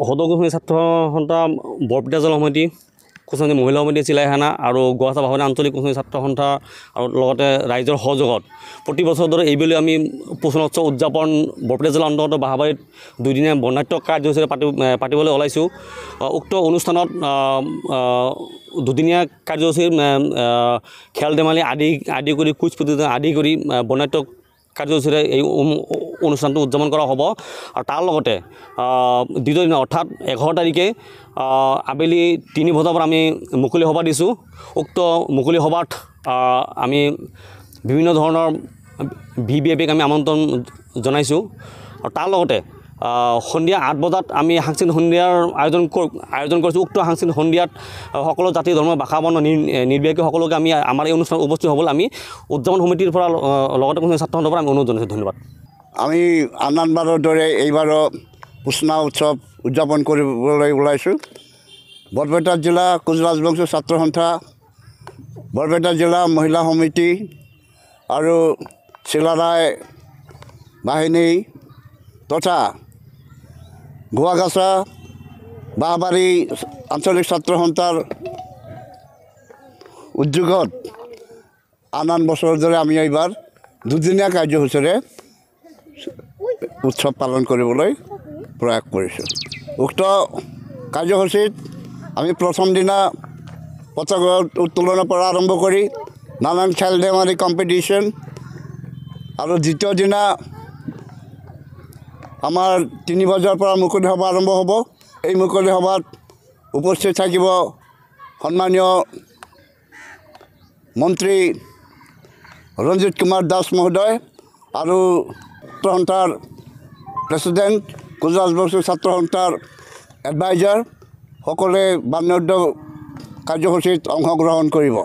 সদৌ ছাত্ৰ সন্থা বৰপেটা জিলা সমিতি কোচনি মহিলা সমিতি চিলাইখানা আৰু গুৱাহাটী ভাৱনা আঞ্চলিক কোচনি ছাত্ৰ সন্থা আৰু লগতে ৰাইজৰ সহযোগত প্ৰতি বছৰ দৰে এইবেলি আমি পোষণ উৎসৱ উদযাপন বৰপেটা জিলাৰ অন্তৰ্গত বাহাবাৰীত দুদিনীয়া বৰ্ণাঢ্য কাৰ্যসূচীৰে পাতিবলৈ ওলাইছোঁ। উক্ত অনুষ্ঠানত দুদিনীয়া কাৰ্যসূচীৰ খেল ধেমালি আদি কৰি কুইজ প্ৰতিযোগিতা আদি কৰি বৰ্ণাঢ্য কাৰ্যসূচীৰে এই অনুষ্ঠানটো উদযাপন কৰা হ'ব। আৰু তাৰ লগতে দ্বিতীয় দিনা অৰ্থাৎ 11 তাৰিখে আবেলি 3 বজাৰ পৰা আমি মুকলি সভা দিছোঁ। উক্ত মুকলি সভাত আমি বিভিন্ন ধৰণৰ VVIPক আমি আমন্ত্ৰণ জনাইছোঁ। আৰু তাৰ লগতে সন্ধিয়া 8 বজাত আমি সাংস্কৃতিক সন্ধিয়াৰ আয়োজন কৰিছোঁ। উক্ত সাংস্কৃতিক সন্ধিয়াত সকলো জাতি ধৰ্ম ভাষা বৰ্ণ নিৰ্বিশেষে সকলোকে আমি আমাৰ এই অনুষ্ঠানত উপস্থিত হ'বলৈ আমি উদযাপন সমিতিৰ পৰা লগতে কোনো ছাত্ৰ সন্থাৰ পৰা আমি অনুৰোধ জনাইছোঁ। ধন্যবাদ। আমি আনবাৰৰ দৰে এইবাৰো পুষ্ণা উৎসৱ উদযাপন কৰিবলৈ ওলাইছোঁ। বৰপেটা জিলা কোচ ৰাজবংশী ছাত্ৰ সন্থা, বৰপেটা জিলা মহিলা সমিতি আৰু চিলাৰায় বাহিনী তথা গোৱাগাছা বাঁহবাৰী আঞ্চলিক ছাত্ৰ সন্থাৰ উদ্যোগত আন বছৰৰ দৰে আমি এইবাৰ দুদিনীয়া কাৰ্যসূচীৰে উৎসৱ পালন কৰিবলৈ প্ৰয়াস কৰিছোঁ। উক্ত কাৰ্যসূচীত আমি প্ৰথম দিনা পতাকা উত্তোলনৰ পৰা আৰম্ভ কৰি নানান খেল ধেমালি কম্পিটিশ্যন আৰু দ্বিতীয় দিনা আমাৰ 3 বজাৰ পৰা মুকলি সভা আৰম্ভ হ'ব। এই মুকলি সভাত উপস্থিত থাকিব সন্মানীয় মন্ত্ৰী ৰঞ্জিত কুমাৰ দাস মহোদয় আৰু ছাত্ৰ সন্থাৰ প্ৰেচিডেণ্ট কোচ ৰাজবংশী ছাত্ৰ সন্থাৰ এডভাইজাৰ সকলোৱে বৰ্ণাঢ্য কাৰ্যসূচীত অংশগ্ৰহণ কৰিব।